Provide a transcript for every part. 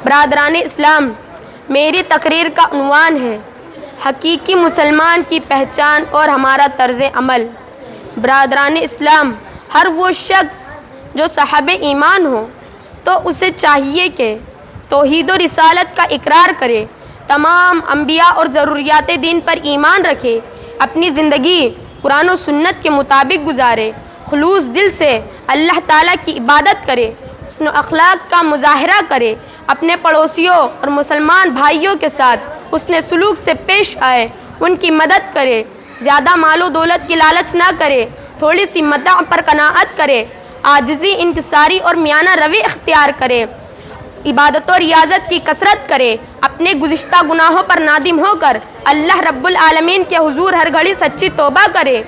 برادران اسلام، میری تقریر کا عنوان ہے حقیقی مسلمان کی پہچان اور ہمارا طرز عمل۔ برادران اسلام، ہر وہ شخص جو صاحب ایمان ہو تو اسے چاہیے کہ توحید و رسالت کا اقرار کرے، تمام انبیاء اور ضروریات دین پر ایمان رکھے، اپنی زندگی قرآن و سنت کے مطابق گزارے، خلوص دل سے اللہ تعالیٰ کی عبادت کرے، حسن اخلاق کا مظاہرہ کرے، اپنے پڑوسیوں اور مسلمان بھائیوں کے ساتھ حسن سلوک سے پیش آئے، ان کی مدد کرے، زیادہ مال و دولت کی لالچ نہ کرے، تھوڑی سی متاع پر قناعت کرے، عاجزی، انکساری اور میانہ روی اختیار کرے، عبادت و ریاضت کی کثرت کرے، اپنے گزشتہ گناہوں پر نادم ہو کر اللہ رب العالمین کے حضور ہر گھڑی سچی توبہ کرے،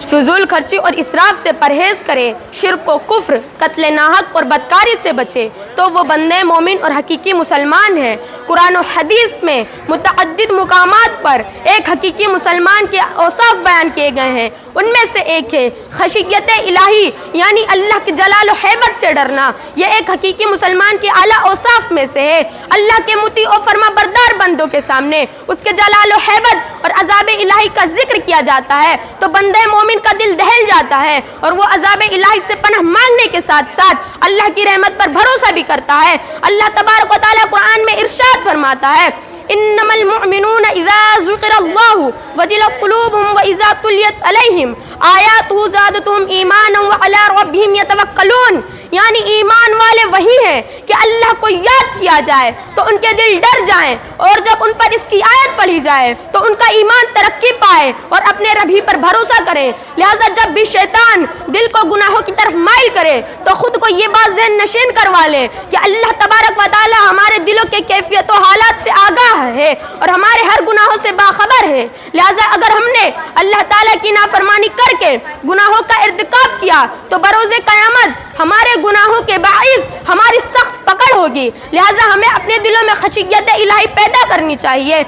فضول خرچی اور اسراف سے پرہیز کرے، شرک و کفر، قتل ناحق اور بدکاری سے بچے، تو وہ بندے مومن اور حقیقی مسلمان ہیں۔ قرآن و حدیث میں متعدد مقامات پر ایک حقیقی مسلمان کے اوصاف بیان کیے گئے ہیں۔ ان میں سے ایک ہے خشیت الہی، یعنی اللہ کے جلال و ہیبت سے ڈرنا۔ یہ ایک حقیقی مسلمان کے اعلیٰ اوصاف میں سے ہے۔ اللہ کے مطیع و فرما بردار بندوں کے سامنے اس کے جلال و ہیبت اور عذاب الہی کا ذکر کیا جاتا ہے تو بندے مومن کا دل دہل جاتا ہے اور وہ عذاب الہی سے پناہ مانگنے کے ساتھ ساتھ اللہ کی رحمت پر بھروسہ بھی کرتا ہے۔ اللہ تبارک و تعالیٰ قرآن میں ارشاد فرماتا ہے، انما المؤمنون اذا ذکر اللہ وجلت قلوبهم واذا تلیت علیہم آیاتہ زادتہم ایمانا وعلی ربہم یتوکلون، یعنی ایمان والے وہی ہیں کہ اللہ کو یاد کیا جائے تو ان کے دل ڈر جائیں، اور جب ان پر اس کی آیت پڑھی جائے تو ان کا ایمان ترقی پائے اور اپنے رب ہی پر بھروسہ کریں۔ لہٰذا جب بھی شیطان دل کو گناہوں کی طرف مائل کرے تو خود کو یہ بات ذہن نشین کروا لیں کہ اللہ تبارک و تعالی ہمارے دلوں کے کیفیت و حالات سے آگاہ ہے اور ہمارے ہر گناہوں سے باخبر ہے۔ لہٰذا اگر ہم نے اللہ تعالیٰ کی نافرمانی کر کے گناہوں کا ارتکاب کیا تو بروز قیامت ہمارے گناہوں کے باعث ہماری سخت پکڑ ہوگی۔ لہٰذا ہمیں اپنے دلوں میں خشیت الہی پیدا کرنی چاہیے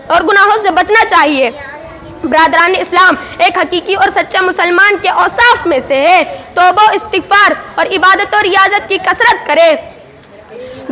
اور گناہوں سے بچنا چاہیے۔ برادران اسلام، ایک حقیقی اور سچا مسلمان کے اوصاف میں سے ہے توبہ و استغفار اور عبادت و ریاضت کی کثرت کرے،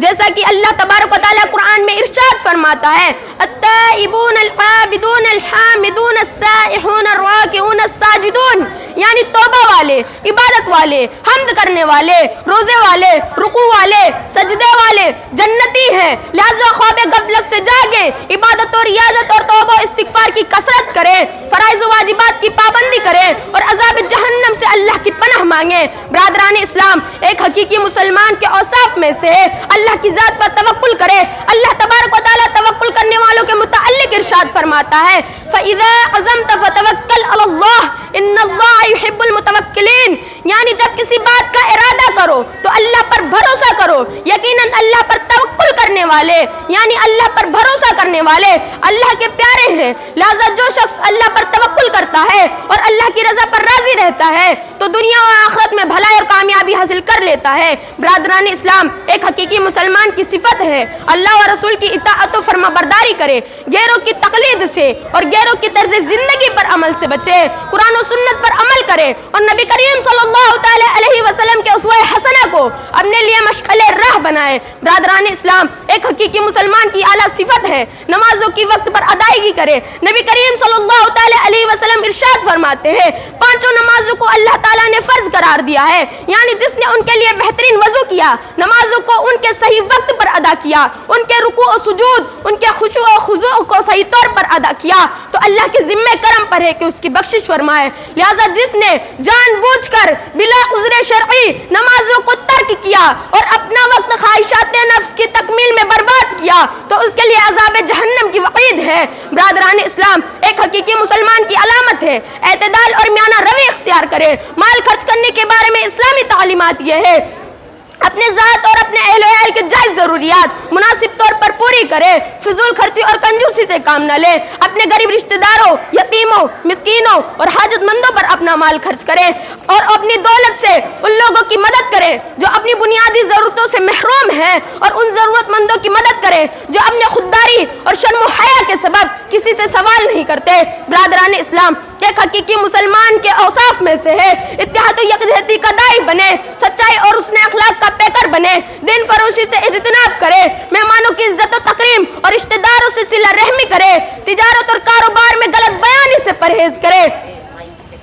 جیسا کہ اللہ تبارک و تعالیٰ قرآن میں ارشاد فرماتا ہے، التائبون العابدون الحامدون السائحون الراکعون الساجدون، یعنی توبہ والے، عبادت والے، حمد کرنے والے، روزے والے، رکوع والے، سجدے والے جنتی ہیں۔ لہذا خواب غفلت سے جاگے، عبادت و ریاضت اور توبہ و استغفار کی کثرت کریں، فرائض و واجبات کی پابندی کریں اور عذاب جہنم سے اللہ کی پناہ مانگیں۔ برادران اسلام، ایک حقیقی مسلمان کے اوصاف میں سے اللہ کی ذات پر توکل کرے۔ اللہ تبارک و تعالیٰ توکل کرنے والوں کے متعلق ارشاد فرماتا ہے، فَإِذَا عَزَمْتَ فَتَوَكَّلْ عَلَى اللَّهِ إِنَّ اللَّهَ يُحِبُّ الْمُتَوَكِّلِينَ، یعنی جب کسی بات کا ارادہ کرو تو اللہ پر بھروسہ کرو، یقیناً اللہ پر توکل کرنے والے یعنی اللہ پر بھروسہ کرنے والے اللہ کے پیارے ہیں۔ لہذا جو شخص اللہ پر توکل کرتا ہے اور اللہ کی رضا پر راضی رہتا ہے تو دنیا و آخرت میں بھلائی اور کامیابی حاصل کر لیتا ہے۔ برادران اسلام، ایک حقیقی مسلمان کی صفت ہے اللہ و رسول کی اطاعت و فرما برداری کرے، غیروں کی تقلید سے اور غیروں کی طرز زندگی پر عمل سے بچے، قرآن و سنت پر عمل کرے اور نبی کریم صلی اللہ تعالی علیہ وسلم کے اسوہ حسنہ کو اپنے لیے مشعل راہ بنائے۔ برادران اسلام، ایک حقیقی مسلمان کی اعلیٰ صفت ہے نمازوں کی وقت پر ادائیگی کرے۔ نبی کریم صلی اللہ تعالی علیہ وسلم ارشاد فرماتے ہیں، پانچوں نمازوں کو اللہ تعالیٰ نے فرض قرار دیا ہے، یعنی جس نے ان کے لیے بہترین وضو کیا، نمازوں کو ان کے صحیح وقت پر ادا کیا، ان کے رکوع و سجود، ان کے خشوع و خضوع کو صحیح طور پر ادا کیا تو اللہ کے ذمہ کرم پر ہے کہ اس کی بخشش فرمائے۔ لہذا جس نے جان بوجھ کر بلا عذر شرعی نمازوں کو ترک کیا اور اپنا وقت خواہشات نفس کی تکمیل میں برباد کیا تو اس کے لیے عذاب جہنم کی وعید ہے۔ برادران اسلام، ایک حقیقی مسلمان کی علامت ہے اعتدال اور میانہ روی اختیار کرے۔ مال خرچ کرنے کے بارے میں اسلامی تعلیمات یہ ہے، اپنے ذات اور اپنے اہل و عیال کے جائز ضروریات مناسب طور پر پوری کرے، فضول خرچی اور کنجوسی سے کام نہ لے، اپنے غریب رشتہ داروں، یتیموں، مسکینوں اور حاجت مندوں پر اپنا مال خرچ کرے اور اپنی دولت سے ان لوگوں کی مدد کرے جو اپنی بنیادی ضرورتوں سے محروم ہیں۔ ہیں اور ان ضرورت مندوں کی مدد کریں جو اپنے خودداری اور شرم و حیا کے سبب کسی سے سوال نہیں کرتے۔ برادران اسلام، ایک حقیقی مسلمان کے اوصاف میں سے ہے اتحاد و یکجہتی کا داعی بنے، سچائی اور حسن اخلاق کا پیکر بنے، دین فروشی سے اجتناب کرے، مہمانوں کی عزت و تکریم اور رشتہ داروں سے صلہ رحمی کرے، تجارت اور کاروبار میں غلط بیانی سے پرہیز کرے،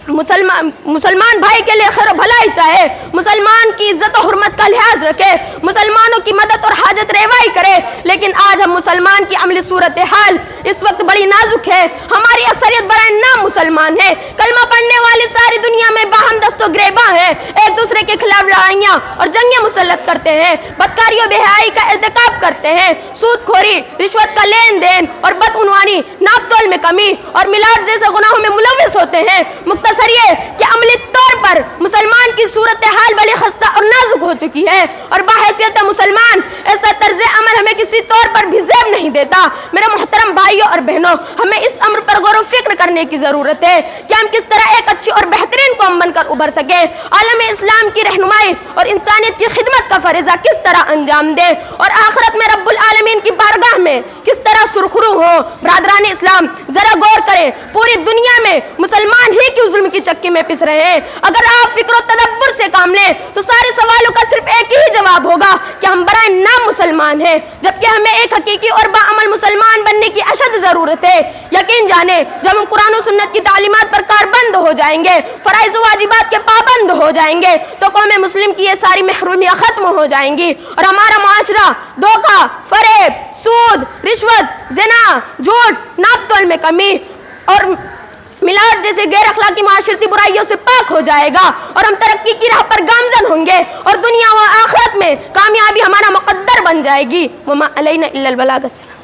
مسلمان بھائی کے لیے خیر و بھلائی چاہے، مسلمان کی عزت و حرمت کا لحاظ رکھے، مسلمانوں کی مدد اور حاجت روائی کرے۔ لیکن آج ہم مسلمان کی عملی صورتحال اس وقت بڑی نازک ہے۔ ہماری اکثریت برائے نام مسلمان ہے، کلمہ پڑھنے والی ساری دنیا میں باہم دست و گریباں ہیں، ایک دوسرے کے خلاف لڑائیاں اور جنگیں مسلط کرتے ہیں، بدکاری و بے حیائی کا ارتکاب کرتے ہیں، سود خوری، رشوت کا لین دین اور بدعنوانی، ناپ تول میں کمی اور ملاوٹ جیسے گناہوں میں ملوث ہوتے ہیں۔ مختصر یہ کہ عملی طور پر مسلمان کی صورتحال بڑی خستہ اور نازک ہو چکی ہے اور بحیثیت مسلمان ایسا طرز عمل ہمیں کسی طور پر بھی زیب نہیں دیتا۔ میرے محترم بھائیوں اور بہنوں، ہمیں اس امر پر غور و فکر کرنے کی ضرورت ہے کہ ہم کس طرح ایک اچھی اور بہترین قوم بن کر ابھر سکیں، عالم اسلام کی رہنمائی اور انسانیت کی خدمت کا فریضہ کس طرح انجام دیں اور آخرت میں رب العالمین کی بارگاہ میں کس طرح سرخرو ہوں۔ برادران اسلام، ذرا غور کریں، پوری دنیا میں مسلمان ہی کیوں ظلم کی چکی میں پس رہے ہیں؟ اگر آپ فکر و تدبر سے کام لیں تو سارے سوالوں کا صرف ایک ہی جواب ہوگا کہ ہم برائے نام مسلمان ہیں، جبکہ ہمیں ایک حقیقی اور باعمل مسلمان بننے کی اشد ضرورت ہے۔ یقین جانیں، جب ہم قرآن و سنت کی تعلیمات پر کاربند ہو جائیں گے، فرائض و واجبات کے پابند ہو جائیں گے، تو قوم مسلم کی یہ ساری محرومیاں ختم ہو جائیں گی اور ہمارا معاشرہ دھوکہ، فریب، سود، رشوت، زنا، جھوٹ، ناپ تول میں کمی اور ملاوٹ جیسے غیر اخلاقی معاشرتی برائیوں سے پاک ہو جائے گا اور ہم ترقی کی راہ پر گامزن ہوں گے اور دنیا و آخرت میں کامیابی ہمارا مقدر بن جائے گی۔ وما علینا الا البلاغ۔ السلام۔